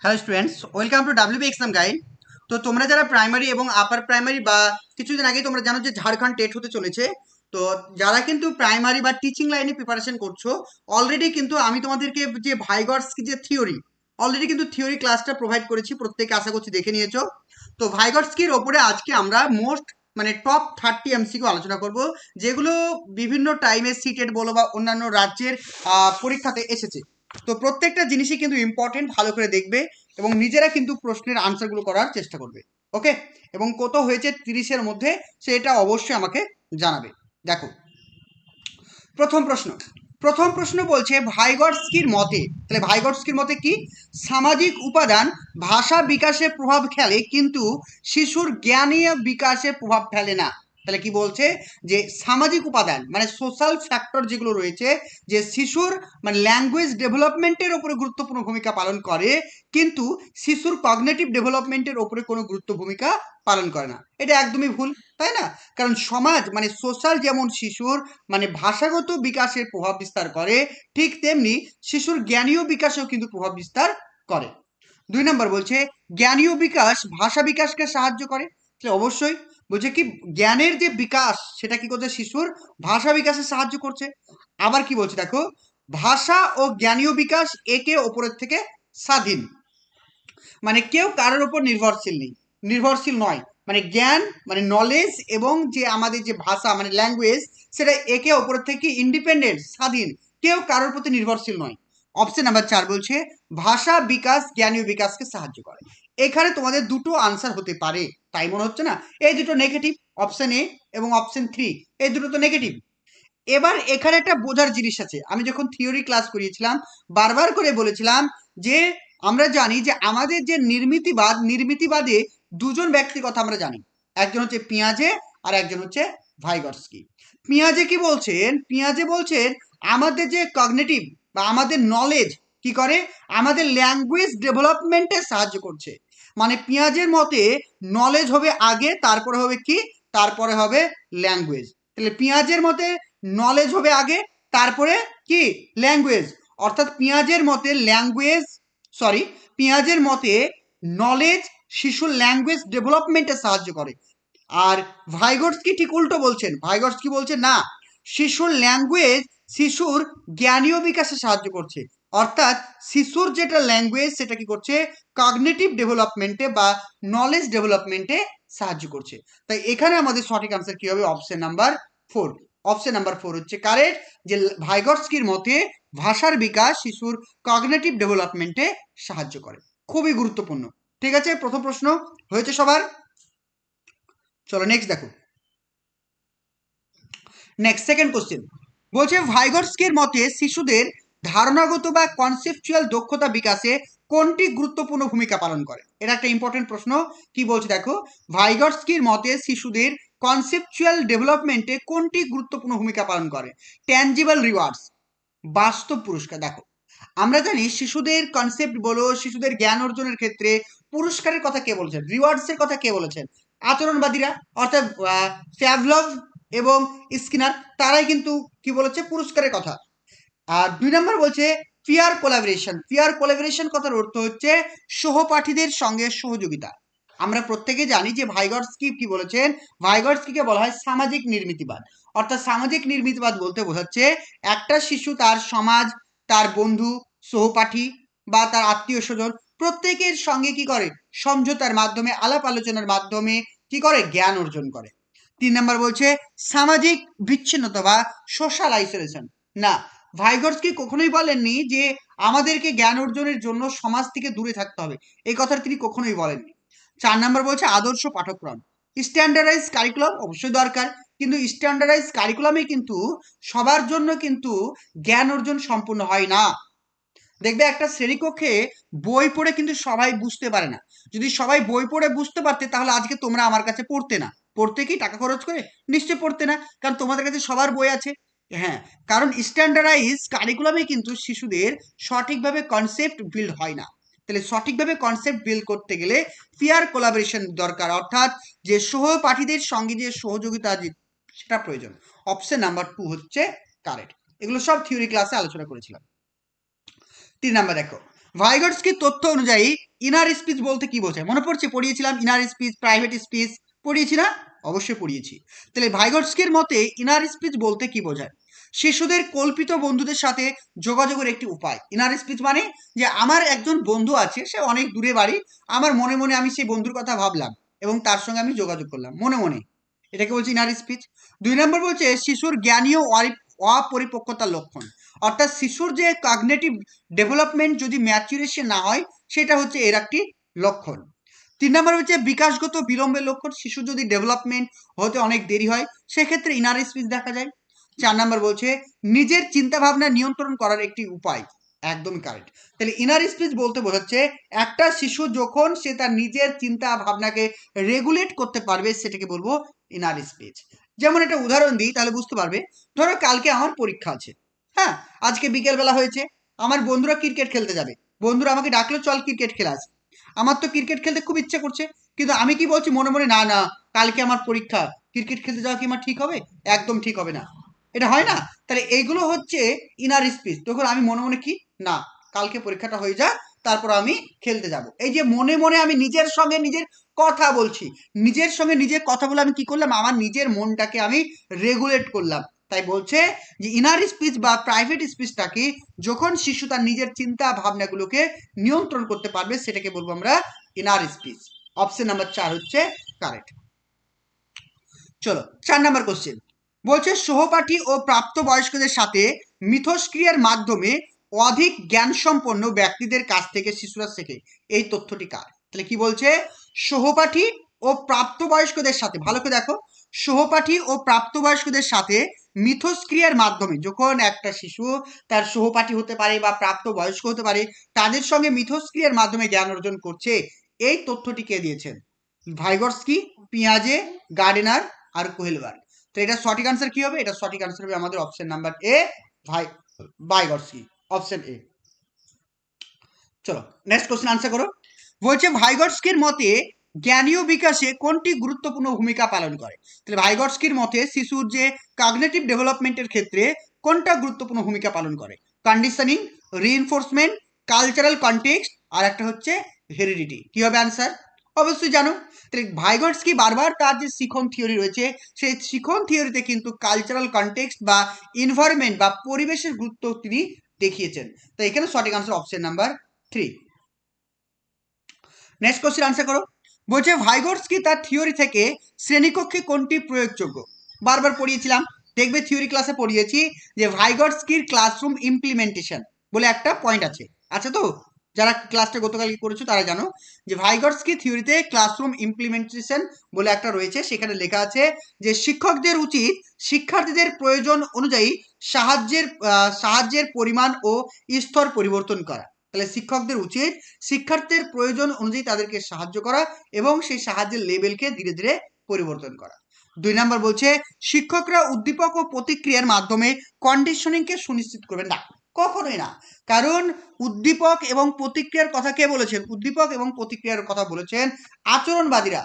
Hello students, welcome to WB exam guide. তো তোমরা যারা প্রাইমারি এবং আপার প্রাইমারি বা কিছুদিন আগে তোমরা জানো যে ঝাড়খণ্ড টেট হতে চলেছে। তো যারা কিন্তু প্রাইমারি বা টিচিং লাইনে প্রিপারেশন করছো, অলরেডি কিন্তু আমি তোমাদেরকে যে ভাইগর্স কি যে থিওরি, অলরেডি কিন্তু থিওরি ক্লাসটা প্রোভাইড করেছি, প্রত্যেকে আশা করছি দেখে নিয়েছো। তো ভাইগর্সকির ওপরে আজকে আমরা মোস্ট মানে টপ 30 এমসিকিউ আলোচনা করব, যেগুলো বিভিন্ন টাইমে সিটেট বলো বা অন্যান্য রাজ্যের পরীক্ষাতে এসেছে। তো প্রত্যেকটা জিনিসই কিন্তু ইম্পর্টেন্ট, ভালো করে দেখবে এবং নিজেরা কিন্তু প্রশ্নের আনসারগুলো করার চেষ্টা করবে। ওকে, এবং কত হয়েছে 30-এর মধ্যে সেটা অবশ্যই আমাকে জানাবে। দেখো, প্রথম প্রশ্ন বলছে ভাইগটস্কির মতে, তাহলে ভাইগটস্কির মতে কি? সামাজিক উপাদান ভাষা বিকাশে প্রভাব ফেলে কিন্তু শিশুর জ্ঞানীয় বিকাশে প্রভাব ফেলে না। তাহলে কি বলছে? যে সামাজিক উপাদান মানে সোশ্যাল ফ্যাক্টর যেগুলো রয়েছে, যে শিশুর মানে ল্যাঙ্গুয়েজ ডেভেলপমেন্টের উপরে গুরুত্বপূর্ণ ভূমিকা পালন করে, কিন্তু শিশুর কগনিটিভ ডেভেলপমেন্টের উপরে কোনো গুরুত্ব ভূমিকা পালন করে না। এটা একদমই ভুল, তাই না? কারণ সমাজ মানে সোশ্যাল যেমন শিশুর মানে ভাষাগত বিকাশের প্রভাব বিস্তার করে, ঠিক তেমনি শিশুর জ্ঞানীয় বিকাশেও কিন্তু প্রভাব বিস্তার করে। 2 নম্বর বলছে জ্ঞানীয় বিকাশ ভাষা বিকাশকে সাহায্য করে। অবশ্যই বলছে কি জ্ঞানের যে বিকাশ সেটা কি করছে? শিশুর ভাষা বিকাশে সাহায্য করছে। আবার কি বলছে দেখো, ভাষা ও জ্ঞানীয় বিকাশ একে অপরের থেকে স্বাধীন, মানে কেউ কারোর উপর নির্ভরশীল নয়। মানে জ্ঞান মানে নলেজ এবং যে আমাদের যে ভাষা মানে ল্যাঙ্গুয়েজ, সেটা একে অপরের থেকে ইন্ডিপেন্ডেন্ট, স্বাধীন, কেউ কারোর প্রতি নির্ভরশীল নয়। অপশন নাম্বার 4 বলছে ভাষা বিকাশ জ্ঞানীয় বিকাশকে সাহায্য করে। এখানে তোমাদের দুটো আনসার হতে পারে, তাই মনে হচ্ছে না? এই দুটো নেগেটিভ, অপশন এ এবং অপশন 3, এই দুটো তো নেগেটিভ। এবার এখানে একটা বোঝার জিনিস আছে, আমি যখন থিওরি ক্লাস করিয়েছিলাম বারবার করে বলেছিলাম যে আমরা জানি যে আমাদের যে নির্মিতিবাদে দুজন ব্যক্তির কথা আমরা জানি, একজন হচ্ছে পিয়াজে আর একজন হচ্ছে ভাইগটস্কি। পিয়াজে কি বলছেন? পিয়াজে বলছেন আমাদের যে কগনিটিভ বা আমাদের নলেজ কি করে? আমাদের ল্যাঙ্গুয়েজ ডেভেলপমেন্টে সাহায্য করছে। মানে পিয়াজের মতে নলেজ হবে আগে, তারপরে হবে কি? তারপরে হবে ল্যাঙ্গুয়েজ। তাহলে পিয়াজের মতে নলেজ হবে আগে, তারপরে কি? ল্যাঙ্গুয়েজ। অর্থাৎ পেঁয়াজের মতে ল্যাঙ্গুয়েজ, সরি, পেঁয়াজের মতে নলেজ শিশুর ল্যাঙ্গুয়েজ ডেভেলপমেন্টে সাহায্য করে। আর ভাইগটস্কি ঠিক উল্টো বলছেন, ভাইগটস্কি বলছেন না, শিশুর ল্যাঙ্গুয়েজ শিশুর জ্ঞানীয় বিকাশে সাহায্য করছে। অর্থাৎ শিশুর যেটা ল্যাঙ্গুয়েজ সেটা কি করছে? কগনিটিভ ডেভেলপমেন্টে বা নলেজ ডেভেলপমেন্টে সাহায্য করছে। তাই এখানে আমাদের সঠিক আনসার কি হবে? Option number 4। অপশন নাম্বার 4 হচ্ছে কারেক্ট, যে ভাইগটস্কির মতে ভাষার বিকাশ শিশুর কগনিটিভ ডেভেলপমেন্টে সাহায্য করে। খুবই গুরুত্বপূর্ণ। ঠিক আছে, প্রথম প্রশ্ন হয়েছে সবার। চলো নেক্সট দেখো। নেক্সট সেকেন্ড কোশ্চেন বলছে ভাইগটস্কির মতে শিশুদের ধারণাগত বা কনসেপচুয়াল দক্ষতা বিকাশে কোনটি গুরুত্বপূর্ণ ভূমিকা পালন করে? এটা একটা ইম্পর্টেন্ট প্রশ্ন। কি বলছে দেখো, ভাইগটস্কির মতে শিশুদের কনসেপচুয়াল ডেভেলপমেন্টে কোনটি গুরুত্বপূর্ণ ভূমিকা পালন করে? ট্যানজিবল রিওয়ার্ডস, বাস্তব পুরস্কার। দেখো, আমরা জানি শিশুদের কনসেপ্ট বলো, শিশুদের জ্ঞান অর্জনের ক্ষেত্রে পুরস্কারের কথা কে বলেছেন? রিওয়ার্ডস এর কথা কে বলেছেন? আচরণবাদীরা, অর্থাৎ প্যাভলভ এবং স্কিনার, তারাই কিন্তু কি বলেছে? পুরস্কারের কথা। আর 2 নম্বর বলছে পিয়ার কোলাবোরেশন। পিয়ার কোলাবোরেশন কথার অর্থ হচ্ছে সহপাঠীদের সঙ্গে সহযোগিতা। আমরা প্রত্যেকে জানি যে ভাইগটস্কি কি বলেছেন? ভাইগটস্কিকে বলা হয় সামাজিক নির্মিতিবাদ। অর্থাৎ সামাজিক নির্মিতিবাদ বলতে বোঝাচ্ছে একটা শিশু তার সমাজ, তার বন্ধু, সহপাঠী বা তার আত্মীয় স্বজন প্রত্যেকের সঙ্গে কি করে? সমঝোতার মাধ্যমে, আলাপ আলোচনার মাধ্যমে কি করে? জ্ঞান অর্জন করে। 3 নম্বর বলছে সামাজিক বিচ্ছিন্নতা বা সোশ্যাল আইসোলেশন। না, ভাইগটস্কি কখনোই বলেননি যে আমাদেরকে জ্ঞান অর্জনের জন্য সমাজ থেকে দূরে থাকতে হবে, এই কথাটা তিনি কখনোই বলেননি। 4 নম্বর বলছে আদর্শ পাঠ্যক্রম। স্ট্যান্ডার্ডাইজ কারিকুলাম অবশ্যই দরকার, কিন্তু স্ট্যান্ডার্ডাইজ কারিকুলামে কিন্তু সবার জন্য কিন্তু জ্ঞান অর্জন সম্পূর্ণ হয় না। দেখবে একটা শ্রেণীকক্ষে বই পড়ে কিন্তু সবাই বুঝতে পারে না। যদি সবাই বই পড়ে বুঝতে পারতে তাহলে আজকে তোমরা আমার কাছে পড়তে না। পড়তে কি টাকা খরচ করে? নিশ্চয়ই পড়তে না, কারণ তোমাদের কাছে সবার বই আছে। হ্যাঁ, কারণ স্ট্যান্ডার্ডাইজ কারিকুলামে কিন্তু শিশুদের সঠিকভাবে কনসেপ্ট বিল্ড হয় না। তাহলে সঠিকভাবে কনসেপ্ট বিল্ড করতে গেলে পিয়ার কোলাবোরেশন দরকার, অর্থাৎ যে সহপাঠীদের সঙ্গে যে সহযোগিতা সেটা প্রয়োজন। অপশন নাম্বার 2 হচ্ছে কারেক্ট। এগুলো সব থিওরি ক্লাসে আলোচনা করেছিলাম। 3 নম্বর দেখো, ভাইগটস্কির তথ্য অনুযায়ী ইনার স্পিচ বলতে কি বোঝায়? মনে পড়ছে, পড়িয়েছিলাম ইনার স্পিচ, প্রাইভেট স্পিচ পড়িয়েছি না? অবশ্যই পড়িয়েছি। তাহলে ভাইগটস্কির মতে ইনার স্পিচ বলতে কি বোঝায়? শিশুদের কল্পিত বন্ধুদের সাথে যোগাযোগের একটি উপায়। ইনার স্পিচ মানে যে আমার একজন বন্ধু আছে, সে অনেক দূরে বাড়ি, আমার মনে মনে আমি সেই বন্ধুর কথা ভাবলাম এবং তার সঙ্গে আমি যোগাযোগ করলাম মনে মনে, এটাকে বলছে ইনার স্পিচ। 2 নম্বর বলছে শিশুর জ্ঞানীয় অপরিপক্কতার লক্ষণ, অর্থাৎ শিশুর যে কগনিটিভ ডেভেলপমেন্ট যদি ম্যাচুরেশন না হয় সেটা হচ্ছে এর একটি লক্ষণ। 3 নম্বর হচ্ছে বিকাশগত বিলম্বের লক্ষণ, শিশু যদি ডেভেলপমেন্ট হতে অনেক দেরি হয় সেক্ষেত্রে ইনার স্পিচ দেখা যায়। 4 নম্বর বলছে নিজের চিন্তা ভাবনা নিয়ন্ত্রণ করার একটি উপায়। একদমই কারেক্ট। তাহলে ইনার স্পিচ বলতে বোঝাচ্ছে একটা শিশু যখন সে তার নিজের চিন্তা ভাবনাকে রেগুলেট করতে পারবে সেটাকে বলবো ইনার স্পিচ। যেমন একটা উদাহরণ দিই তাহলে বুঝতে পারবে। ধরো কালকে আমার পরীক্ষা আছে, হ্যাঁ, আজকে বিকেল বেলা হয়েছে, আমার বন্ধুরা ক্রিকেট খেলতে যাবে, বন্ধুরা আমাকে ডাকলো চল ক্রিকেট খেলা আছে, আমার তো ক্রিকেট খেলতে খুব ইচ্ছা করছে, কিন্তু আমি কি বলছি মনে মনে, না না কালকে আমার পরীক্ষা, ক্রিকেট খেলতে যাওয়া কি আমার ঠিক হবে? একদম ঠিক হবে না, এটা হয় না? তাহলে এইগুলো হচ্ছে ইনার স্পিচ। তখন আমি মনে মনে কি, না কালকে পরীক্ষাটা হয়ে যা তারপর আমি খেলতে যাব, এই যে মনে মনে আমি নিজের সঙ্গে নিজের কথা বলছি, নিজের সঙ্গে নিজের কথা বলে আমি কি করলাম, আমার নিজের মনটাকে আমি রেগুলেট করলাম। তাই বলছে যে ইনার স্পিচ বা প্রাইভেট স্পিচটাকে যখন শিশু তার নিজের চিন্তা ভাবনাগুলোকে নিয়ন্ত্রণ করতে পারবে সেটাকে বলবো আমরা ইনার স্পিচ। অপশন নাম্বার 4 হচ্ছে কারেক্ট। চলো 4 নাম্বার কোশ্চেন বলছে সহপাঠী ও প্রাপ্তবয়স্কদের সাথে মিথস্ক্রিয়ার মাধ্যমে অধিক জ্ঞান সম্পন্ন ব্যক্তিদের কাছ থেকে শিশুরা শেখে, এই তথ্যটি কার? তাহলে কি বলছে, সহপাঠী ও প্রাপ্তবয়স্কদের সাথে, ভালো করে দেখো, সহপাঠী ও প্রাপ্তবয়স্কদের সাথে মিথস্ক্রিয়ার মাধ্যমে, যখন একটা শিশু তার সহপাঠী হতে পারে বা প্রাপ্তবয়স্ক হতে পারে তাদের সঙ্গে মিথস্ক্রিয়ার মাধ্যমে জ্ঞান অর্জন করছে, এই তথ্যটি কে দিয়েছেন? ভাইগটস্কি, পিয়াজে, গার্ডেনার আর কোহেলবার্গ। তো এটা সঠিক আনসার কি হবে? এটা সঠিক আনসার হবে আমাদের option number A, Vygotsky, option A. চলো নেক্সট কোশ্চেন আনসার করো। বলছে ভাইগটস্কির মতে জ্ঞানীয় বিকাশে কোনটি গুরুত্বপূর্ণ ভূমিকা পালন করে? তাহলে ভাইগটস্কির মতে শিশুর যে কগনিটিভ ডেভেলপমেন্টের ক্ষেত্রে কোনটা গুরুত্বপূর্ণ ভূমিকা পালন করে? কন্ডিশনিং, রিইনফোর্সমেন্ট, কালচারাল কনটেক্সট আর একটা হচ্ছে হেরিডিটি। কি হবে আনসার? অবশ্যই জানো। তাহলে ভাইগটস্কি বারবার তার যে শিখন থিওরি রয়েছে সেই শিখন থিওরিতে কিন্তু কালচারাল কনটেক্সট বা এনভায়রনমেন্ট বা পরিবেশের গুরুত্ব তিনি দেখিয়েছেন। তো এখানে সঠিক answer option number 3। Next question answer করো। বলছে ভাইগটস্কি তার থিওরি থেকে শ্রেণীকক্ষে কোনটি প্রয়োগযোগ্য? বারবার পড়িয়েছিলাম, দেখবে থিওরি ক্লাসে পড়িয়েছি যে ভাইগটস্কির ক্লাসরুম ইমপ্লিমেন্টেশন বলে একটা পয়েন্ট আছে, আচ্ছা তো যারা ক্লাসটা গতকাল করেছো তারা জানো যে ভাইগটস্কি থিওরিতে ক্লাসরুম ইমপ্লিমেন্টেশন বলে একটা রয়েছে, সেখানে লেখা আছে যে শিক্ষকদের উচিত শিক্ষার্থীদের প্রয়োজন অনুযায়ী সাহায্যের পরিমাণ ও স্তর পরিবর্তন করা। তাহলে শিক্ষকদের উচিত শিক্ষার্থীর প্রয়োজন অনুযায়ী তাদেরকে সাহায্য করা এবং সেই সাহায্যের লেভেলকে ধীরে ধীরে পরিবর্তন করা। 2 নাম্বার বলছে শিক্ষকরা উদ্দীপক ও প্রতিক্রিয়ার মাধ্যমে কন্ডিশনিংকে সুনিশ্চিত করবেন না, কখনোই না। কারণ উদ্দীপক এবং প্রতিক্রিয়ার কথা কে বলেছেন? উদ্দীপক এবং প্রতিক্রিয়ার কথা বলেছেন আচরণবাদীরা।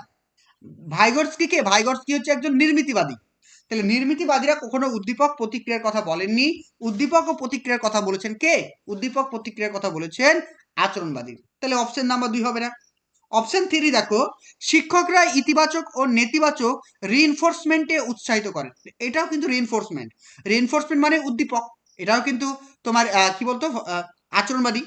ভাইগটস্কি হচ্ছে একজন নির্মিতিবাদী। তাহলে নির্মিতিবাদীরা কখনো উদ্দীপক প্রতিক্রিয়ার কথা বলেননি। উদ্দীপক ও প্রতিক্রিয়ার কথা বলেছেন কে? উদ্দীপক প্রতিক্রিয়ার কথা বলেছেন আচরণবাদী। তাহলে অপশন নাম্বার 2 হবে না। অপশন 3 দেখো, শিক্ষকরা ইতিবাচক ও নেতিবাচক রিইনফোর্সমেন্টে উৎসাহিত করেন, এটাও কিন্তু রিইনফোর্সমেন্ট। রিইনফোর্সমেন্ট মানে উদ্দীপক, এটাও কিন্তু তোমার কি বলতো আচরণবাদী।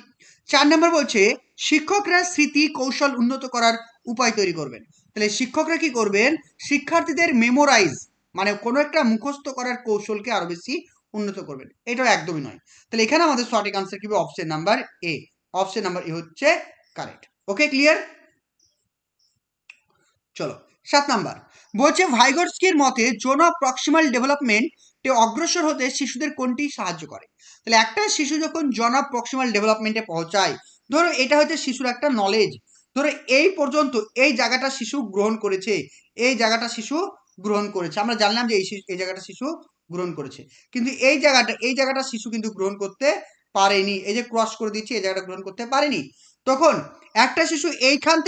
4 নম্বর বলছে শিক্ষকরা স্মৃতি কৌশল উন্নত করার উপায় তৈরি করবেন। তাহলে শিক্ষকরা কি করবেন? শিক্ষার্থীদের মেমোরাইজ মানে কোনো একটা মুখস্থ করার কৌশলকে আরো বেশি উন্নত করবেন, এটাও একদমই নয়। তাহলে এখানে আমাদের সঠিক আনসার কি হবে? Option number A. Option number A হচ্ছে কারেক্ট। Okay clear? চলো 7 নাম্বার বলছে ভাইগটস্কির মতে জোন অফ প্রক্সিমাল ডেভেলপমেন্টে অগ্রসর হতে শিশুদের কোনটি সাহায্য করে? তাহলে একটা শিশু যখন জোন অফ প্রক্সিমাল ডেভেলপমেন্টে পৌঁছায়, ধরো এটা হচ্ছে শিশুর একটা নলেজ, ধরো এই পর্যন্ত এই জায়গাটা শিশু গ্রহণ করেছে, এই জায়গাটা শিশু গ্রহণ করেছে, আমরা জানলাম যে এই জায়গাটা শিশু গ্রহণ করেছে, কিন্তু এই জায়গাটা শিশু কিন্তু গ্রহণ করতে পারেনি, এই যে ক্রস করে দিচ্ছে এই জায়গাটা গ্রহণ করতে পারেনি। তখন একটা শিশু এইখান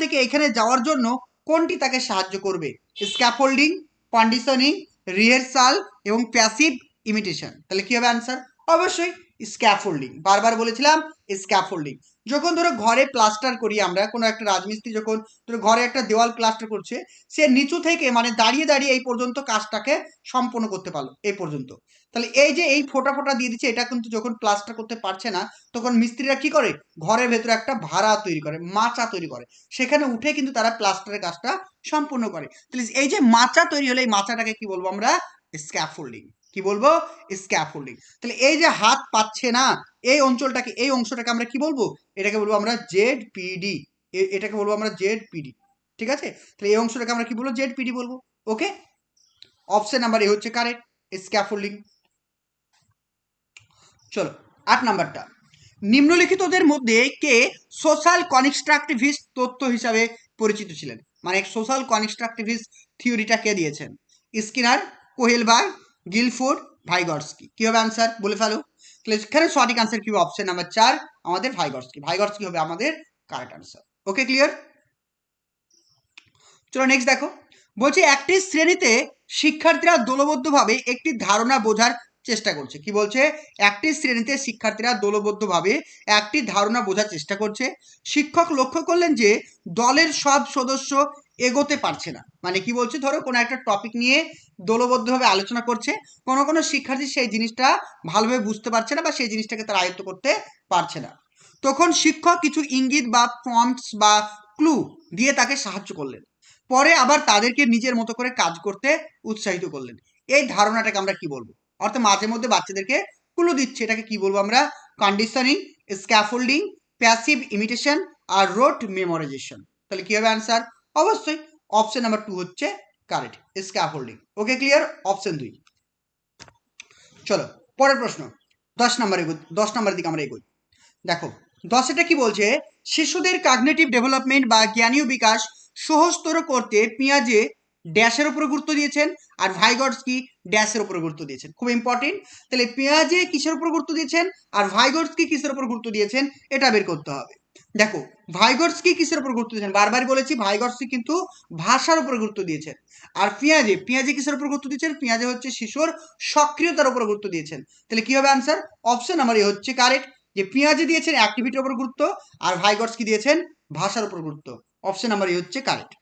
থেকে এইখানে যাওয়ার জন্য কোনটি তাকে সাহায্য করবে? স্ক্যাফোল্ডিং, কন্ডিশনিং, রিহার্সাল এবং প্যাসিভ ইমিটেশন। তাহলে কি হবে আনসার? অবশ্যই স্ক্যাফোল্ডিং, বারবার বলেছিলাম স্ক্যাফোল্ডিং। যখন ধরো ঘরে প্লাস্টার করি আমরা, কোনো একটা রাজমিস্ত্রি যখন ধরো ঘরে একটা দেওয়াল প্লাস্টার করছে, সে নিচু থেকে মানে দাঁড়িয়ে দাঁড়িয়ে এই পর্যন্ত কাজটাকে সম্পন্ন করতে পারলো এই পর্যন্ত। তাহলে এই যে এই ফোঁটা ফোঁটা দিয়ে দিচ্ছে, এটা কিন্তু যখন প্লাস্টার করতে পারছে না তখন মিস্ত্রিরা কি করে, ঘরের ভেতরে একটা ভাড়া তৈরি করে, মাচা তৈরি করে, সেখানে উঠে কিন্তু তারা প্লাস্টারের কাজটা সম্পূর্ণ করে। তাহলে এই যে মাচা তৈরি হলে এই মাচাটাকে কি বলবো আমরা, স্ক্যাফোল্ডিং। কি বলবো, স্ক্যাফোল্ডিং। তাহলে এই যে হাত পাচ্ছে না এই অঞ্চলটাকে, এই অংশটাকে আমরা কি বলবো, এটাকে বলবো আমরা জেডপিডি। এটাকে বলবো আমরা জেডপিডি, ঠিক আছে। তাহলে এই অংশটাকে আমরা কি বলবো, জেডপিডি বলবো। ওকে, অপশন নাম্বার এ হচ্ছে কারেক্ট, স্ক্যাফোল্ডিং। চলো 8 নাম্বারটা, নিম্নলিখিতদের মধ্যে কে সোশ্যাল কনস্ট্রাকটিভিস্ট তত্ত্ব হিসাবে পরিচিত ছিলেন, মানে সোশ্যাল কনস্ট্রাকটিভিস্ট থিওরিটা কে দিয়েছেন, স্কিনার, কোহেলবার্গ, গিলফোর্ড, ভাইগটস্কি। কি হবে আনসার, বলে ফেলো। তাহলে এখানে সঠিক আনসার কি হবে, অপশন নাম্বার 4 আমাদের ভাইগটস্কি। ভাইগটস্কি হবে আমাদের কারেক্ট আনসার। ওকে, ক্লিয়ার। চলো নেক্সট দেখো, বলছে একটি শ্রেণীতে শিক্ষার্থীরা দলবদ্ধভাবে একটি ধারণা বোঝার চেষ্টা করছে। কি বলছে, একটি শ্রেণীতে শিক্ষার্থীরা দলবদ্ধভাবে একটি ধারণা বোঝার চেষ্টা করছে। শিক্ষক লক্ষ্য করলেন যে দলের সব সদস্য এগোতে পারছে না। মানে কি বলছে, ধরো কোনো একটা টপিক নিয়ে দলবদ্ধভাবে আলোচনা করছে, কোনো কোনো শিক্ষার্থী সেই জিনিসটা ভালোভাবে বুঝতে পারছে না বা সেই জিনিসটাকে তারা আয়ত্ত করতে পারছে না। তখন শিক্ষক কিছু ইঙ্গিত বা প্রম্পটস বা ক্লু দিয়ে তাকে সাহায্য করলেন, পরে আবার তাদেরকে নিজের মতো করে কাজ করতে উৎসাহিত করলেন। এই ধারণাটাকে আমরা কি বলবো, অর্থাৎ মাঝে মধ্যে বাচ্চাদেরকে ক্লু দিচ্ছে, এটাকে কি বলবো আমরা, কন্ডিশনিং, স্ক্যাফোল্ডিং, প্যাসিভ ইমিটেশন আর রোট মেমোরাইজেশন। তাহলে কি হবে আনসার, অবশ্যই অপশন নাম্বার 2 হচ্ছে কারেক্ট, স্ক্যাফোল্ডিং। ওকে, ক্লিয়ার, অপশন 2। চলো পরের প্রশ্ন, 10 নম্বর 10 নম্বরের দিকে আমরা এগোই। দেখো 10 কি বলছে, শিশুদের কগনিটিভ ডেভেলপমেন্ট বা জ্ঞানীয় বিকাশ সহজতর করতে পিয়াজে ড্যাশের উপর গুরুত্ব দিয়েছেন আর ভাইগটস্কি ড্যাশের উপর গুরুত্ব দিয়েছেন। খুব ইম্পর্টেন্ট। তাহলে পিয়াজে কিসের উপর গুরুত্ব দিয়েছেন আর ভাইগটস্কি কিসের উপর গুরুত্ব দিয়েছেন, এটা বের করতে হবে। দেখো ভাইগটস্কি কিসের উপর গুরুত্ব দিয়েছেন, বারবার বলেছি ভাইগটস্কি কিন্তু ভাষার উপর গুরুত্ব দিয়েছেন। আর পিয়াজে কিসের উপর গুরুত্ব দিয়েছেন, পিয়াজে হচ্ছে শিশুর সক্রিয়তার উপর গুরুত্ব দিয়েছেন। তাহলে কি হবে আনসার, অপশন নাম্বার এ হচ্ছে কারেক্ট, যে পিয়াজে দিয়েছেন অ্যাক্টিভিটির উপর গুরুত্ব আর ভাইগটস্কি দিয়েছেন ভাষার উপর গুরুত্ব। অপশন নাম্বার এ হচ্ছে কারেক্ট।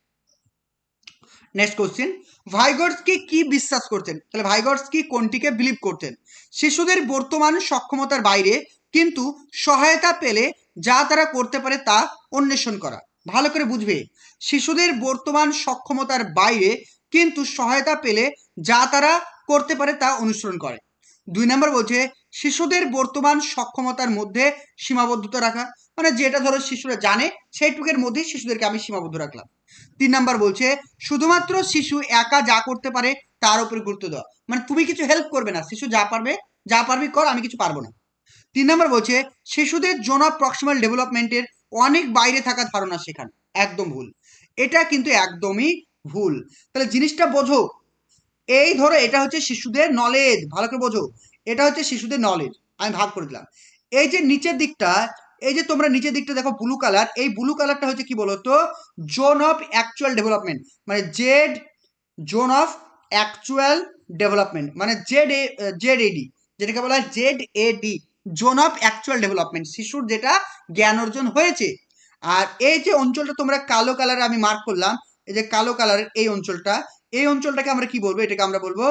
নেক্সট কোশ্চেন, ভাইগটস্কি কি বিশ্বাস করতেন, তাহলে ভাইগটস্কি কোনটিকে বিলিভ করতেন, শিশুদের বর্তমান সক্ষমতার বাইরে কিন্তু সহায়তা পেলে যা তারা করতে পারে তা অন্বেষণ করা। ভালো করে বুঝবে, শিশুদের বর্তমান সক্ষমতার বাইরে কিন্তু সহায়তা পেলে যা তারা করতে পারে তা অনুসরণ করে। 2 নম্বর বলছে শিশুদের বর্তমান সক্ষমতার মধ্যে সীমাবদ্ধতা রাখা, মানে যেটা ধরো শিশুরা জানে সেইটুকের মধ্যেই শিশুদেরকে আমি সীমাবদ্ধ রাখলাম। 3 নাম্বার বলছে শুধুমাত্র শিশু একা যা করতে পারে তার উপর গুরুত্ব দেওয়া, মানে তুমি কিছু হেল্প করবে না, শিশু যা পারবে যা পারবি কর, আমি কিছু পারবো না। 3 নাম্বার বলছে শিশুদের জোন অফ প্রক্সিমাল ডেভেলপমেন্টের অনেক বাইরে থাকা ধারণা শেখানো। একদম ভুল, এটা কিন্তু একদমই ভুল। তাহলে জিনিসটা বোঝো, এই ধরো এটা হচ্ছে শিশুদের নলেজ, ভালো করে বোঝো, এটা হচ্ছে শিশুদের নলেজ। আমি ভাগ করে দিলাম, এই যে নিচের দিকটা, এই যে তোমরা নিচের দিকটা দেখো ব্লু কালার, এই ব্লু কালারটা হচ্ছে কি বলতো, জোন অফ অ্যাকচুয়াল ডেভেলপমেন্ট, মানে Z, zone of actual development, মানে জেড এডি, যেটাকে বলা হয় Z AD, zone of actual development, শিশুর যেটা জ্ঞান অর্জন হয়েছে। আর এই যে অঞ্চলটা তোমরা কালো কালারে আমি মার্ক করলাম, এই যে কালো কালারের এই অঞ্চলটা, এই অঞ্চলটাকে আমরা কি বলবো, এটাকে আমরা বলবো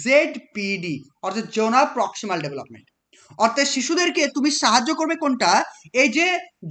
জেডপিডি, অর্থাৎ জোন অফ প্রক্সিমাল ডেভেলপমেন্ট। অর্থাৎ শিশুদেরকে তুমি সাহায্য করবে কোনটা, এই যে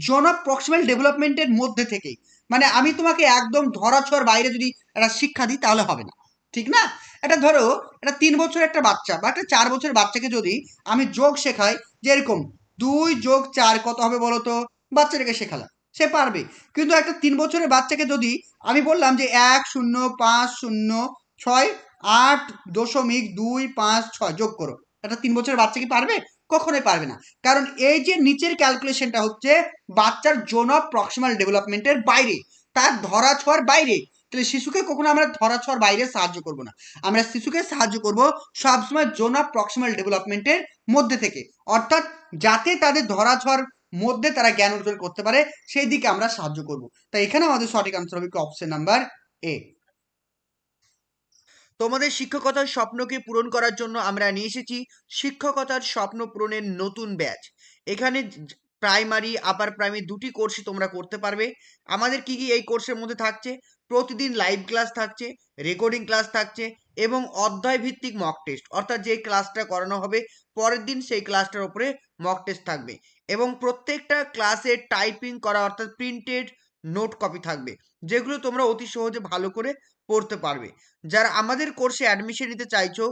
জোন অফ প্রক্সিমাল ডেভেলপমেন্টের মধ্যে থেকে। মানে আমি তোমাকে একদম ধরাছোঁয়ার বাইরে যদি একটা শিক্ষা দিই তাহলে হবে না, ঠিক না। এটা ধরো এটা 3 বছরের একটা বাচ্চা বা একটা 4 বছরের বাচ্চাকে যদি আমি যোগ শেখাই, যে এরকম 2 যোগ 4 কত হবে বলো তো, বাচ্চাটাকে শেখালাম, সে পারবে। কিন্তু একটা 3 বছরের বাচ্চাকে যদি আমি বললাম যে 1,0,5,0,6,8.256 যোগ করো, একটা 3 বছরের বাচ্চা কি পারবে, কখনোই পারবে না। কারণ এই যে নিচের ক্যালকুলেশনটা হচ্ছে বাচ্চার জোন অফ প্রক্সিমাল ডেভেলপমেন্টের বাইরে, তার ধরা ছোঁয়ার বাইরে। তাহলে শিশুকে কখনো আমরা ধরা ছোঁয়ার বাইরে সাহায্য করব না, আমরা শিশুকে সাহায্য করব সবসময় জোন অফ প্রক্সিমাল ডেভেলপমেন্টের মধ্যে থেকে, অর্থাৎ যাতে তাদের ধরা ছোঁয়ার মধ্যে তারা জ্ঞান অর্জন করতে পারে সেই দিকে আমরা সাহায্য করব। তাই এখানে আমাদের সঠিক আনসার হবে অপশন নাম্বার এ। তোমাদের শিক্ষকতার স্বপ্নকে পূরণ করার জন্য আমরা নিয়ে এসেছি শিক্ষকতার স্বপ্ন পূরণের নতুন ব্যাচ। এখানে প্রাইমারি আপার প্রাইমারি দুটি কোর্সই তোমরা করতে পারবে। আমাদের কি কি এই কোর্সের মধ্যে থাকছে, প্রতিদিন লাইভ ক্লাস থাকছে, রেকর্ডিং ক্লাস থাকছে এবং অধ্যায় ভিত্তিক মক টেস্ট, অর্থাৎ যে ক্লাসটা করানো হবে পরের দিন সেই ক্লাসটার উপরে মক টেস্ট থাকবে এবং প্রত্যেকটা ক্লাসে টাইপিং করা অর্থাৎ প্রিন্টেড নোট কপি থাকবে, যেগুলো তোমরা অতি সহজে ভালো করে পড়তে পারবে। যারা আমাদের কোর্সে অ্যাডমিশন নিতে চাইছো,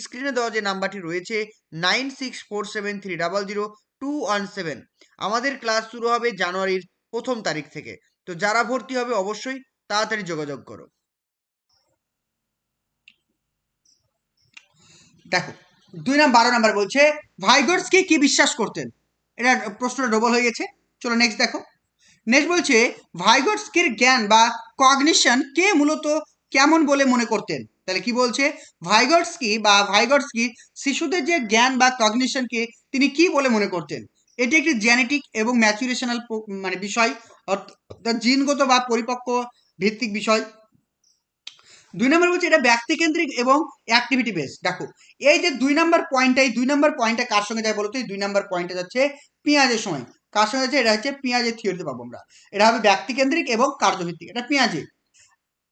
স্ক্রিনে দেওয়া যে নাম্বারটি রয়েছে 9647300217, আমাদের ক্লাস শুরু হবে জানুয়ারির 1 তারিখ থেকে। তো যারা ভর্তি হবে অবশ্যই তাড়াতাড়ি যোগাযোগ করো। দেখো 12 নম্বর বলছে ভাইগর্সকে কি বিশ্বাস করতেন। এটা প্রশ্নটা ডবল হয়ে গেছে। চলো নেক্সট দেখো। নেক্সট বলছে ভাইগর্সকির জ্ঞান বা কগনিশন কে মূলত কেমন বলে মনে করতেন। তাহলে কি বলছে, ভাইগর্সকি শিশুদের যে জ্ঞান বা কগনিশনকে তিনি কি বলে মনে করতেন। এটি একটি জেনেটিক এবং ম্যাচুরেশনাল মানে বিষয়, অর্থাৎ জিনগত বা পরিপক্ক ভিত্তিক বিষয়। 2 নম্বর বলছে এটা ব্যক্তিকেন্দ্রিক এবং অ্যাক্টিভিটি বেস। দেখো এই যে 2 নম্বর পয়েন্টটা কার সঙ্গে যায় বলতো, এই 2 নম্বর পয়েন্টটা যাচ্ছে পেঁয়াজের সময়। কার সঙ্গে যাচ্ছে, এটা হচ্ছে পেঁয়াজের থিওরিতে পাবো আমরা। এটা হবে ব্যক্তিকেন্দ্রিক এবং কার্যভিত্তিক, এটা পেঁয়াজে।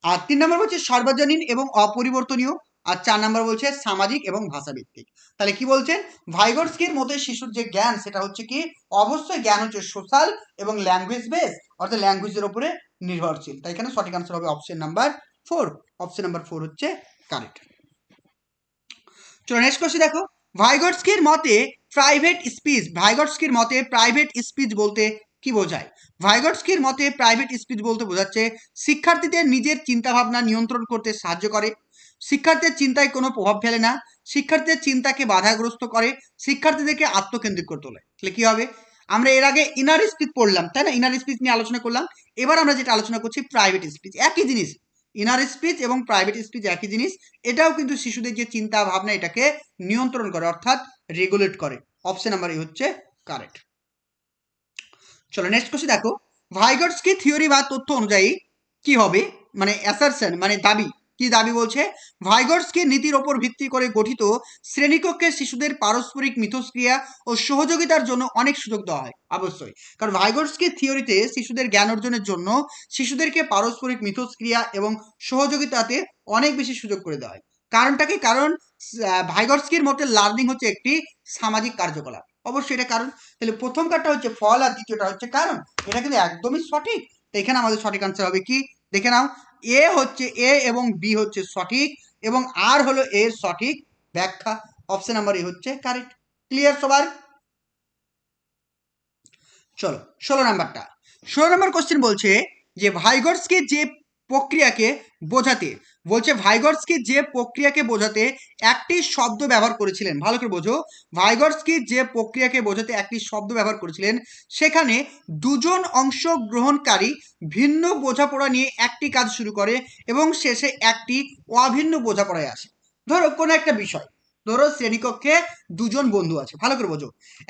আর 3 নম্বর বলছে সর্বজনীন এবং অপরিবর্তনীয়। আর 4 নম্বর বলছে সামাজিক এবং ভাষাভিত্তিক। তাহলে কি বলছেন, ভাইগর্সকির মধ্যে শিশুর যে জ্ঞান সেটা হচ্ছে কি, অবশ্যই জ্ঞান হচ্ছে সোশ্যাল এবং ল্যাঙ্গুয়েজ বেস, অর্থাৎ ল্যাঙ্গুয়েজের উপরে নির্ভরশীল। তাই এখানে সঠিক আনসার হবে অপশন নাম্বার 4। অপশন নাম্বার 4 হচ্ছে কারেক্ট। চলো নেক্সট কোশ্চেন দেখো। ভাইগর্সকির মতে প্রাইভেট স্পিচ বলতে কি বোঝায়। ভাইগর্সকির মতে প্রাইভেট স্পিচ বলতে বোঝাচ্ছে শিক্ষার্থীদের নিজের চিন্তা ভাবনা নিয়ন্ত্রণ করতে সাহায্য করে, শিক্ষার্থীদের চিন্তায় কোনো প্রভাব ফেলে না, শিক্ষার্থীদের চিন্তাকে বাধাগ্রস্ত করে, শিক্ষার্থীদেরকে আত্মকেন্দ্রিক করে তোলে। তাহলে কি হবে, আমরা এর আগে ইনার স্পিচ পড়লাম তাই না, ইনার স্পিচ নিয়ে আলোচনা করলাম। এবার আমরা যেটা আলোচনা করছি প্রাইভেট স্পিচ, একই জিনিস। ইনার স্পিচ এবং প্রাইভেট স্পিচ একই জিনিস। এটাও কিন্তু শিশুদের যে চিন্তা ভাবনা এটাকে নিয়ন্ত্রণ করে, অর্থাৎ রেগুলেট করে। অপশন নাম্বার এ হচ্ছে কারেক্ট। চলো নেক্সট কোশ্চেন দেখো। ভাইগর্সকি থিওরি বা তথ্য অনুযায়ী কি হবে, মানে অ্যাসারশন মানে দাবি, কি দাবি বলছে, ভাইগর্সকি নীতির ওপর ভিত্তি করে গঠিত শ্রেণীকক্ষে শিশুদের পারস্পরিক মিথস্ক্রিয়া ও সহযোগিতার জন্য অনেক সুযোগ দেওয়া হয়। অবশ্যই, কারণ ভাইগর্সকি থিওরিতে শিশুদের জ্ঞান অর্জনের জন্য শিশুদেরকে পারস্পরিক মিথস্ক্রিয়া এবং সহযোগিতাতে অনেক বেশি সুযোগ করে দেওয়া হয়। কারণটা কি, কারণ ভাইগর্সকির মতে লার্নিং হচ্ছে একটি সামাজিক কার্যকলাপ। অবশ্যই এটা কারণ। তাহলে প্রথম কারণটা হচ্ছে ফল আর দ্বিতীয়টা হচ্ছে কারণ। এটা কিন্তু একদমই সঠিক। তো এখানে আমাদের সঠিক আনসার হবে কি, দেখে নাও, এ এবং বি হচ্ছে সঠিক এবং আর হলো এর সঠিক ব্যাখ্যা। অপশন নাম্বার এ হচ্ছে কারেক্ট। ক্লিয়ার সবার। চলো 16 নম্বর কোশ্চেন বলছে যে ভাইগর্সকে যে প্রক্রিয়াকে বোঝাতে একটি শব্দ ব্যবহার করেছিলেন। ভালো করে বোঝো, ভাইগর্সকি যে প্রক্রিয়াকে বোঝাতে একটি শব্দ ব্যবহার করেছিলেন, সেখানে দুজন অংশগ্রহণকারী ভিন্ন বোঝাপড়া নিয়ে একটি কাজ শুরু করে এবং শেষে একটি অভিন্ন বোঝাপড়ায় আসে। ধরো কোনো একটা বিষয়, ধরো শ্রেণীকক্ষে দুজন বন্ধু আছে, ভালো করে বোঝো,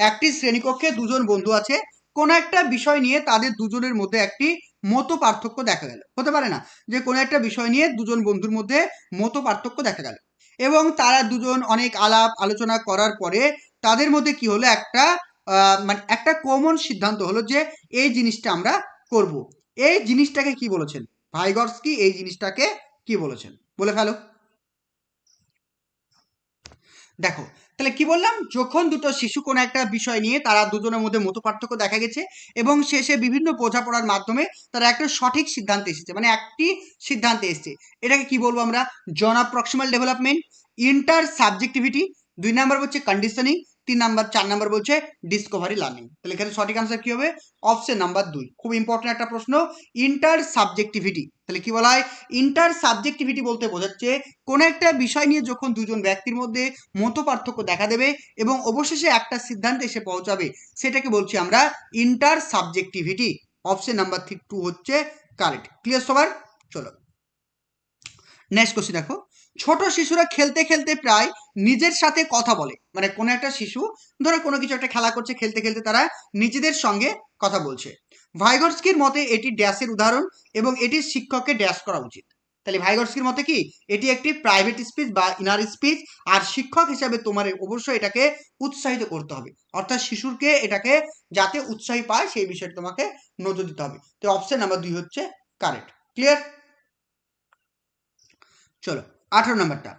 একটি শ্রেণীকক্ষে দুজন বন্ধু আছে, কোনো একটা বিষয় নিয়ে তাদের দুজনের মধ্যে একটি মত পার্থক্য দেখা গেল। হতে পারে না যে কোনো একটা বিষয় নিয়ে দুজন বন্ধুর মধ্যে মত পার্থক্য দেখা গেল এবং তারা দুজন অনেক আলাপ আলোচনা করার পরে তাদের মধ্যে কি হলো, মানে একটা কমন সিদ্ধান্ত হলো যে এই জিনিসটা আমরা করব। এই জিনিসটাকে কি বলেছেন ভাইগর্সকি, এই জিনিসটাকে কি বলেছেন বলে ফেলো। দেখো তাহলে কি বললাম, যখন দুটো শিশু কোনো একটা বিষয় নিয়ে তারা দুজনের মধ্যে মত পার্থক্য দেখা গেছে এবং শেষে বিভিন্ন বোঝাপড়ার মাধ্যমে তারা একটা সঠিক সিদ্ধান্তে এসেছে, মানে একটি সিদ্ধান্তে এসেছে, এটাকে কি বলবো আমরা, zone of proximal development, inter subjectivity, 2 number বলছে কন্ডিশনিং, 4 নাম্বার বলছে ডিসকভারি লার্নিং। তাহলে এখানে সঠিক আনসার কি হবে, অপশন নাম্বার 2। খুব ইম্পর্টেন্ট একটা প্রশ্ন, ইন্টার সাবজেক্টিভিটি। তাহলে কি বলা হয়, ইন্টার সাবজেক্টিভিটি বলতে বোঝাচ্ছে কোন একটা বিষয় নিয়ে যখন দুজন ব্যক্তির মধ্যে মত পার্থক্য দেখা দেবে এবং অবশেষে একটা সিদ্ধান্তে এসে পৌঁছাবে, সেটাকে বলছি আমরা ইন্টার সাবজেক্টিভিটি। অপশন নাম্বার 2 হচ্ছে কারেক্ট। ক্লিয়ার সবার। চলো নেক্সট কোশ্চেন দেখো। ছোট শিশুরা খেলতে খেলতে প্রায় নিজের সাথে কথা বলে, মানে কোনো একটা শিশু ধরো কোনো কিছু একটা খেলা করছে, খেলতে খেলতে তারা নিজেদের সঙ্গে কথা বলছে। ভাইগর্সকির মতে এটি ড্যাশের উদাহরণ এবং এটি শিক্ষককে ড্যাশ করা উচিত। তাহলে ভাইগটস্কির মতে কি এটি একটি প্রাইভেট স্পিচ বা ইনার স্পিচ, আর শিক্ষক হিসাবে তোমার অবশ্যই এটাকে উৎসাহিত করতে হবে, অর্থাৎ শিশুরকে এটাকে যাতে উৎসাহী পায় সেই বিষয়টা তোমাকে নজর দিতে হবে। তো অপশন নাম্বার 2 হচ্ছে কারেক্ট। ক্লিয়ার? চলো 18 নম্বরটা,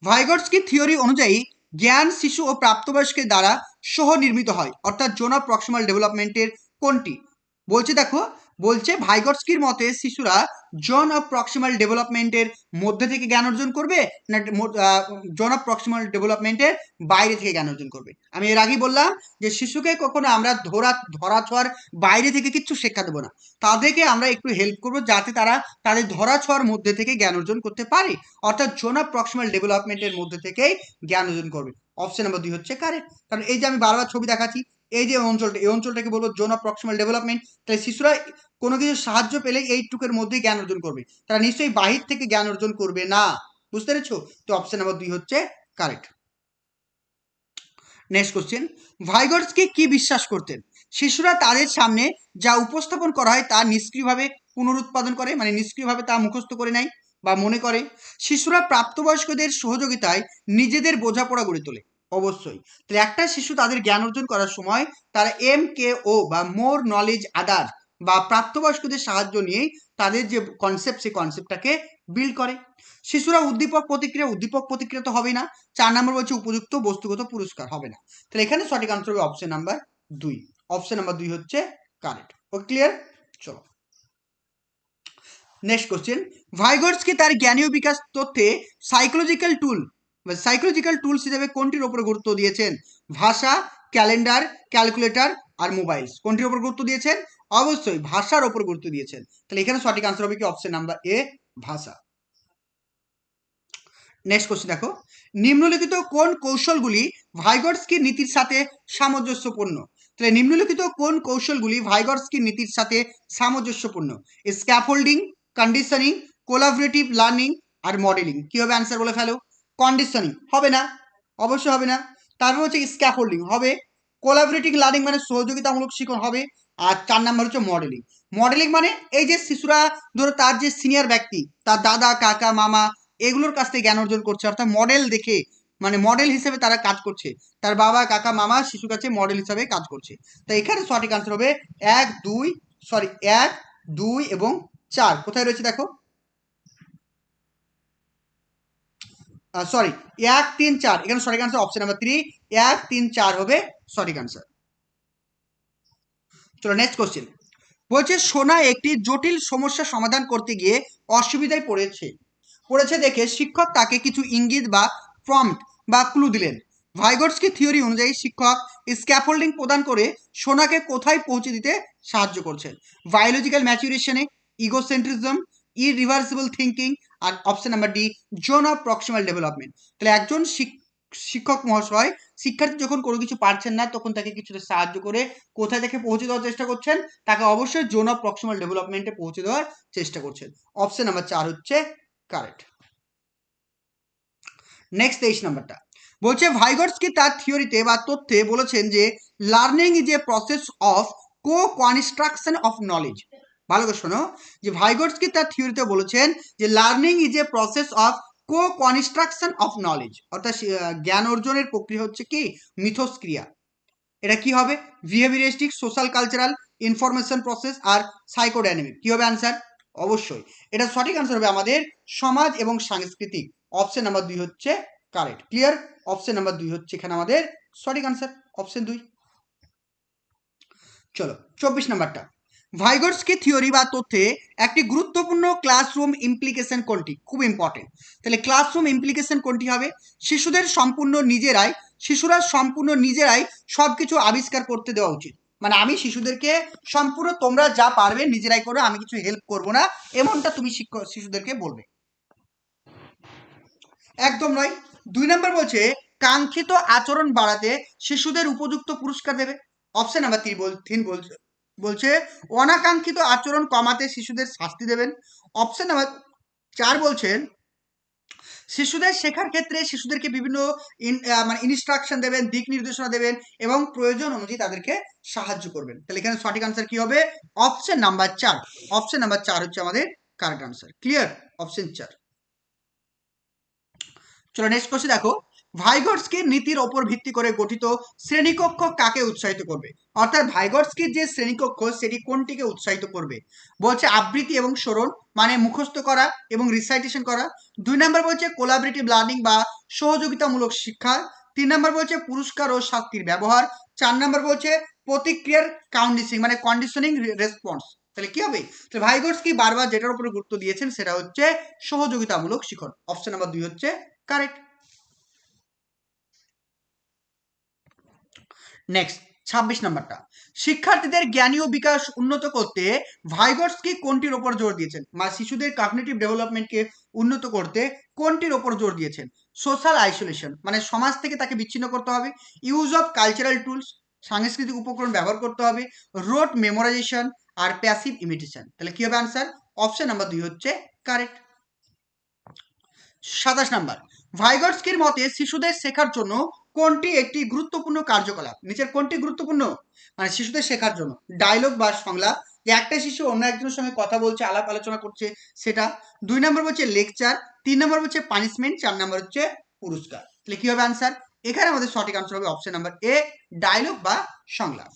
ভাইগটস্কি থিওরি অনুযায়ী জ্ঞান শিশু ও প্রাপ্তবয়স্কের দ্বারা সহ নির্মিত হয়, অর্থাৎ জোন অফ প্রক্সিমাল ডেভেলপমেন্টের কোনটি? বলছে দেখো, বলছে ভাইগটস্কির মতে শিশুরা জোন অফ প্রক্সিমাল ডেভেলপমেন্টের মধ্যে থেকে জ্ঞান অর্জন করবে না জোন অফ প্রক্সিমাল ডেভেলপমেন্টের বাইরে থেকে জ্ঞান অর্জন করবে। আমি এর আগেই বললাম যে শিশুকে কখনো আমরা ধরা ছোঁয়ার বাইরে থেকে কিচ্ছু শিক্ষা দেবো না, তাদেরকে আমরা একটু হেল্প করবো যাতে তারা তাদের ধরা ছোঁয়ার মধ্যে থেকে জ্ঞান অর্জন করতে পারে, অর্থাৎ জোন অফ প্রক্সিমাল ডেভেলপমেন্টের মধ্যে থেকেই জ্ঞান অর্জন করবে। অপশন নাম্বার 2 হচ্ছে কারেক্ট। কারণ এই যে আমি বারবার ছবি দেখাচ্ছি, এই যে অঞ্চলটা, এই অঞ্চলটাকে বলবো জোন অফ প্রক্সিমাল ডেভেলপমেন্ট। তাই শিশুরা কোনো কিছু সাহায্য পেলে এইটুকের মধ্যেই জ্ঞান অর্জন করবে, তারা নিশ্চয়ই বাহির থেকে জ্ঞান অর্জন করবে না। বুঝতে পেরেছো? তো অপশন নাম্বার 2 হচ্ছে কারেক্ট। নেক্সট কোশ্চেন, ভাইগটস্কি কি বিশ্বাস করতেন? শিশুরা তাদের সামনে যা উপস্থাপন করা হয় তা নিষ্ক্রিয়ভাবে পুনরুৎপাদন করে, মানে নিষ্ক্রিয়ভাবে তা মুখস্থ করে নেয় বা মনে করে। শিশুরা প্রাপ্তবয়স্কদের সহযোগিতায় নিজেদের বোঝাপড়া গড়ে তোলে। অবশ্যই। তাহলে একটা শিশু তাদের জ্ঞান অর্জন করার সময় তারা MKO বা মোর নলেজ আদার বা প্রাপ্তবয়স্কদের সাহায্য নিয়েই তাদের যে কনসেপ্ট সেই কনসেপ্টটাকে বিল্ড করে। শিশুরা উদ্দীপক প্রতিক্রিয়া তো হবে না। 4 নম্বর বলছে উপযুক্ত বস্তুগত পুরস্কার হবে না। তাহলে এখানে সঠিক আনসার হবে অপশন নাম্বার 2। অপশন নাম্বার 2 হচ্ছে কারেক্ট। ওকে, ক্লিয়ার? চলো নেক্সট কোশ্চেন, ভাইগটস্কি তার জ্ঞানীয় বিকাশ তথ্যে সাইকোলজিক্যাল টুলস হিসেবে কোনটির উপর গুরুত্ব দিয়েছেন? ভাষা, ক্যালেন্ডার, ক্যালকুলেটর আর মোবাইলস। কোনটির উপর গুরুত্ব দিয়েছেন? অবশ্যই ভাষার উপর গুরুত্ব দিয়েছেন। তাহলে এখানে সঠিক আনসার হবে কি অপশন নাম্বার এ, ভাষা। নেক্সট কোশ্চেন দেখো, নিম্নলিখিত কোন কৌশলগুলি ভাইগটস্কির নীতির সাথে সামঞ্জস্যপূর্ণ? তাহলে নিম্নলিখিত কোন কৌশলগুলি ভাইগটস্কির নীতির সাথে সামঞ্জস্যপূর্ণ? স্ক্যাফোল্ডিং, কন্ডিশনিং, কোলাবোরেটিভ লার্নিং আর মডেলিং। কি হবে অ্যান্সার বলে ফেলো? কন্ডিশনিং হবে না, অবশ্যই হবে না। তারপর হচ্ছে স্ক্যাফোল্ডিং হবে, কোলাবোরেটিভ লার্নিং মানে সহযোগিতামূলক শিক্ষণ হবে, আর 4 নাম্বার হচ্ছে মডেলিং। মডেলিং মানে এই যে শিশুরা ধরো তার যে সিনিয়র ব্যক্তি, তার দাদা, কাকা, মামা, এগুলোর কাছ থেকে জ্ঞান অর্জন করছে, অর্থাৎ মডেল দেখে, মানে মডেল হিসেবে তারা কাজ করছে। তার বাবা, কাকা, মামা শিশুর কাছে মডেল হিসেবে কাজ করছে। তো এখানে সঠিক আনসার হবে 1, 2 এবং 4। কোথায় রয়েছে দেখো, সরি 1, 3, 4, এখানে সঠিক আনসার অপশন নাম্বার 3, 1, 3, 4 হবে সঠিক আনসার। চলো নেক্সট কোশ্চেন, বলছে সোনা একটি জটিল সমস্যা সমাধান করতে গিয়ে অসুবিধায় পড়েছে দেখে শিক্ষক তাকে কিছু ইঙ্গিত বা প্রম্পট বা ক্লু দিলেন। ভাইগটস্কি থিওরি অনুযায়ী শিক্ষক স্ক্যাফোল্ডিং প্রদান করে সোনাকে কোথায় পৌঁছে দিতে সাহায্য করছেন? বায়োলজিক্যাল ম্যাচুরেশনে, ইগোসেন্ট্রিজম, ইরিভার্সিবল থিঙ্কিং আর option number D, zone of proximal development. তাহলে একজন শিক্ষক মহাশয় শিক্ষার্থী যখন কোনো কিছু পারছেন না তখন তাকে কিছুটা সাহায্য করে কোথায় তাকে পৌঁছে দেওয়ার চেষ্টা করছেন? তাকে অবশ্যই জোন অফ প্রক্সিমাল ডেভেলপমেন্টে পৌঁছে দেওয়ার চেষ্টা করছেন। অপশন নাম্বার 4 হচ্ছে কারেক্ট। নেক্সট 23 নাম্বারটা বলছে ভাইগটস্কি তার থিওরিতে বা তথ্যে বলেছেন যে learning is a process of construction of knowledge. ভালো করে শোনো, যে ভাইগটস্কি তার থিওরিতে বলেছেন যে learning is a process of construction of knowledge, অর্থাৎ জ্ঞান অর্জনের প্রক্রিয়া হচ্ছে কি মিথস্ক্রিয়া। এটা কি হবে? বিহেভিয়ারিস্টিক, সোশ্যাল, কালচারাল, ইনফরমেশন প্রসেস আর সাইকোডাইনামিক। কি হবে অ্যান্সার? অবশ্যই এটা সঠিক আনসার হবে আমাদের সমাজ এবং সাংস্কৃতিক। অপশন নাম্বার 2 হচ্ছে কারেক্ট। ক্লিয়ার? অপশন নাম্বার 2 হচ্ছে এখানে আমাদের সঠিক আনসার, অপশন 2। চলো 24 নাম্বারটা, ভাইগটস্কি থিওরি বা তথ্যে একটি গুরুত্বপূর্ণ ক্লাসরুম ইমপ্লিকেশন কোনটি? খুব ইম্পর্টেন্ট। তাহলে ক্লাসরুম ইমপ্লিকেশন কোনটি হবে? শিশুরা সম্পূর্ণ নিজেরাই সবকিছু আবিষ্কার করতে দেওয়া উচিত। মানে আমি শিশুদেরকে সম্পূর্ণ তোমরা যা পারবে নিজেরাই করো, আমি কিছু হেল্প করব না, এমনটা তুমি শিশুদেরকে বলবে। একদম নয়। 2 নম্বর বলছে কাঙ্ক্ষিত আচরণ বাড়াতে শিশুদের উপযুক্ত পুরস্কার দেবে। অপশন নাম্বার 3 বলছে অনাকাঙ্ক্ষিত আচরণ কমাতে শিশুদের শাস্তি দেবেন। অপশন নাম্বার 4 বলছেন শিশুদের শেখার ক্ষেত্রে শিশুদেরকে বিভিন্ন মানে ইনস্ট্রাকশন দেবেন, দিক নির্দেশনা দেবেন এবং প্রয়োজন অনুযায়ী তাদেরকে সাহায্য করবেন। তাহলে এখানে সঠিক আনসার কি হবে? Option number 4। অপশন নাম্বার 4 হচ্ছে আমাদের কারেক্ট আনসার। ক্লিয়ার? অপশন 4। চলো নেক্সট কোশ্চেন দেখো, ভাইগটস্কির নীতির ওপর ভিত্তি করে গঠিত শ্রেণীকক্ষ কাকে উৎসাহিত করবে? অর্থাৎ ভাইগটস্কির যে শ্রেণীকক্ষ সেটি কোনটিকে উৎসাহিত করবে? বলছে আবৃত্তি এবং স্মরণ, মানে মুখস্থ করা এবং রিসাইটেশন করা। 2 নম্বর বলছে কোলাবরেটিভ লার্নিং বা সহযোগিতামূলক শিক্ষা। 3 নম্বর বলছে পুরস্কার ও শাস্তির ব্যবহার। 4 নম্বর বলছে প্রতিক্রিয়ার কন্ডিশনিং, মানে কন্ডিশনিং রেসপন্স। তাহলে কি হবে? তো ভাইগটস্কি বারবার যেটার উপরে গুরুত্ব দিয়েছেন সেটা হচ্ছে সহযোগিতামূলক শিক্ষণ। অপশন নাম্বার 2 হচ্ছে কারেক্ট। নেক্সট 26 নাম্বারটা, শিক্ষার্থীদের জ্ঞানীয় বিকাশ উন্নত করতে ভাইগটস্কি কোনটির ওপর জোর দিয়েছেন? মানে শিশুদের কগনিটিভ ডেভেলপমেন্টকে উন্নত করতে কোনটির ওপর জোর দিয়েছেন? সোশ্যাল আইসোলেশন, মানে সমাজ থেকে তাকে বিচ্ছিন্ন করতে হবে। ইউজ অফ কালচারাল টুলস, সাংস্কৃতিক উপকরণ ব্যবহার করতে হবে। রোট মেমোরাইজেশন আর প্যাসিভ ইমিটেশন। তাহলে কি হবে আনসার? অপশন নাম্বার 2 হচ্ছে কারেক্ট। 27 নাম্বার, ভাইগটস্কির মতে শিশুদের শেখার জন্য কোনটি একটি গুরুত্বপূর্ণ কার্যকলাপ? নিচের কোনটি গুরুত্বপূর্ণ? মানে শিশুদের শেখার জন্য ডায়লগ বা সংলাপ, যে একটা শিশু অন্য একজনের সঙ্গে কথা বলছে, আলাপ আলোচনা করছে সেটা। 2 নম্বর হচ্ছে লেকচার। 3 নম্বর হচ্ছে পানিশমেন্ট। 4 নম্বর হচ্ছে পুরস্কার। তাহলে কি হবে আনসার? এখানে আমাদের সঠিক আনসার হবে অপশন নাম্বার এ, ডায়লগ বা সংলাপ।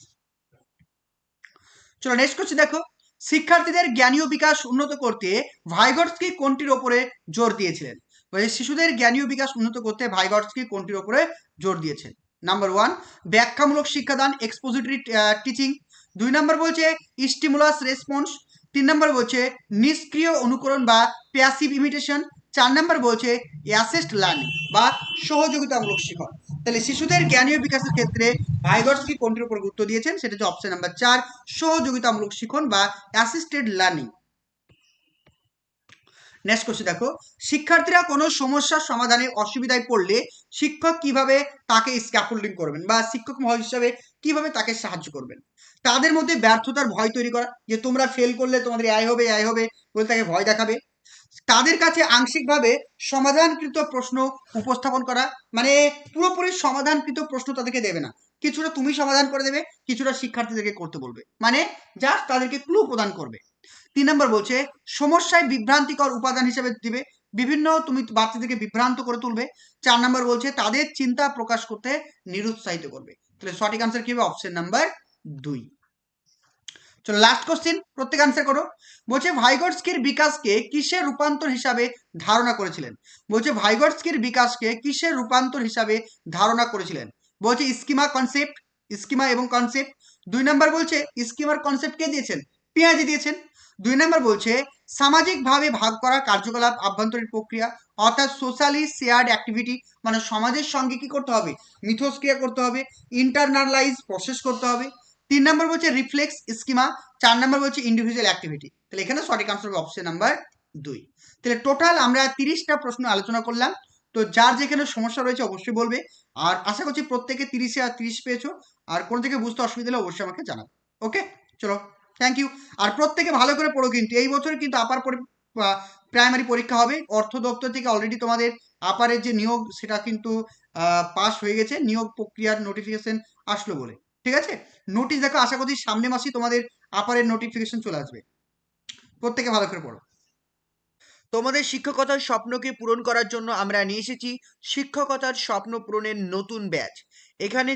চলো নেক্সট কোশ্চেন দেখো, শিক্ষার্থীদের জ্ঞানীয় বিকাশ উন্নত করতে ভাইগটস্কি কোনটির ওপরে জোর দিয়েছিলেন? শিশুদের জ্ঞানীয় বিকাশ উন্নত করতে ভাইগটস্কি কোনটির ওপরে জোর দিয়েছেন? নাম্বার 1 ব্যাখ্যামূলক শিক্ষাদান, এক্সপোজিটরি টিচিং। 2 নম্বর বলছে স্টিমুলাস রেসপন্স। 3 নম্বর বলছে নিষ্ক্রিয় অনুকরণ বা প্যাসিভ ইমিটেশন। 4 নম্বর বলছে অ্যাসিস্ট লার্নিং বা সহযোগিতামূলক শিক্ষণ। তাহলে শিশুদের জ্ঞানীয় বিকাশের ক্ষেত্রে ভাইগটস্কি কোনটির উপর গুরুত্ব দিয়েছেন? সেটা হচ্ছে অপশন নাম্বার 4, সহযোগিতামূলক শিক্ষণ বা অ্যাসিস্টেড লার্নিং। নেক্সট কোশ্চেন দেখো, শিক্ষার্থীরা কোনো সমস্যার সমাধানে অসুবিধায় পড়লে শিক্ষক কিভাবে তাকে স্ক্যাফোল্ডিং করবেন বা শিক্ষক মহল হিসাবে কিভাবে তাকে সাহায্য করবেন? তাদের মধ্যে ব্যর্থতার ভয় তৈরি করা, যে তোমরা ফেল করলে তোমাদের আয় হবে বলে তাকে ভয় দেখাবে। তাদের কাছে আংশিকভাবে সমাধানকৃত প্রশ্ন উপস্থাপন করা, মানে পুরোপুরি সমাধানকৃত প্রশ্ন তাদেরকে দেবে না, কিছুটা তুমি সমাধান করে দেবে, কিছুটা শিক্ষার্থীদেরকে করতে বলবে, মানে জাস্ট তাদেরকে ক্লু প্রদান করবে। 3 নম্বর বলছে সমস্যায় বিভ্রান্তিকর উপাদান হিসেবে দিবে, বিভিন্ন তুমি বাচ্চাদেরকে বিভ্রান্ত করে তুলবে। 4 নম্বর বলছে তাদের চিন্তা প্রকাশ করতে নিরুৎসাহিত করবে। তাহলে সঠিক আনসার কি হবে? Option number 2। চলো লাস্ট কোশ্চেন, প্রত্যেক আনসার করো। বলছে ভাইগটস্কির বিকাশকে কিসের রূপান্তর হিসাবে ধারণা করেছিলেন? বলছে ভাইগটস্কির বিকাশকে কিসের রূপান্তর হিসাবে ধারণা করেছিলেন? বলছে স্কিমা কনসেপ্ট, স্কিমা এবং কনসেপ্ট। 2 নম্বর বলছে স্কিমার কনসেপ্ট কে দিয়েছেন? পেঁয়াজি দিয়েছেন। 2 নম্বর বলছে সামাজিকভাবে ভাগ করা কার্যকলাপ আভ্যন্তরীণ প্রক্রিয়া, অর্থাৎ সোশ্যালি শেয়ার্ড অ্যাক্টিভিটি, মানে সমাজের সঙ্গে কি করতে হবে? মিথস্ক্রিয়া করতে হবে, ইন্টারনালাইজ প্রসেস করতে হবে। 3 নম্বর বলছে রিফ্লেক্স স্কিমা। 4 নম্বর বলছে ইন্ডিভিজুয়াল অ্যাক্টিভিটি। তাহলে এখানে সঠিক আনসার হবে অপশন নাম্বার 2। তাহলে টোটাল আমরা 30টা প্রশ্ন আলোচনা করলাম। তো যার যেখানে সমস্যা রয়েছে অবশ্যই বলবে, আর আশা করছি প্রত্যেকে 30-এ আর 30 পেয়েছো, আর কোনো থেকে বুঝতে অসুবিধা হলে অবশ্যই আমাকে জানাবে। ওকে, চলো থ্যাংক ইউ। আর প্রত্যেকে ভালো করে পড়ো, কিন্তু এই বছর কিন্তু আপার প্রাইমারি পরীক্ষা হবে। অর্থ দপ্তর থেকে অলরেডি তোমাদের আপারের যে নিয়োগ সেটা কিন্তু পাস হয়ে গেছে, নিয়োগ প্রক্রিয়ার নোটিফিকেশন আসলো বলে, ঠিক আছে? নোটিশ দেখো, আশা করছি সামনে মাসেই তোমাদের আপারের নোটিফিকেশন চলে আসবে। প্রত্যেকে ভালো করে পড়ো। তোমাদের শিক্ষকতার স্বপ্নকে পূরণ করার জন্য আমরা নিয়ে এসেছি শিক্ষকতার স্বপ্ন পূরণের নতুন ব্যাচ। এখানে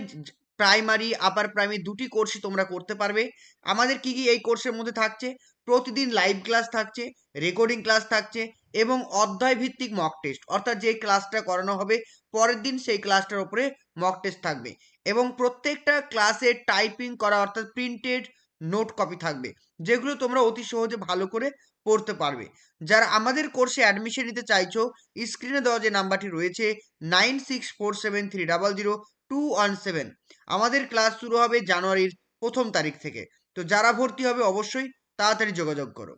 প্রাইমারি আপার প্রাইমারি দুটি কোর্সই তোমরা করতে পারবে। আমাদের কি কি এই কোর্সের মধ্যে থাকছে? প্রতিদিন লাইভ ক্লাস থাকছে, রেকর্ডিং ক্লাস থাকছে এবং অধ্যায় ভিত্তিক মক টেস্ট, অর্থাৎ যে ক্লাসটা করানো হবে পরের দিন সেই ক্লাসটার উপরে মক টেস্ট থাকবে এবং প্রত্যেকটা ক্লাসে টাইপিং করা অর্থাৎ প্রিন্টেড নোট কপি থাকবে, যেগুলো তোমরা অতি সহজে ভালো করে পড়তে পারবে। যারা আমাদের কোর্সে অ্যাডমিশন নিতে চাইছো, স্ক্রিনে দেওয়া যে নাম্বারটি রয়েছে 9647300217, আমাদের ক্লাস শুরু হবে জানুয়ারির 1 তারিখ থেকে। তো যারা ভর্তি হবে অবশ্যই তাড়াতাড়ি যোগাযোগ করো।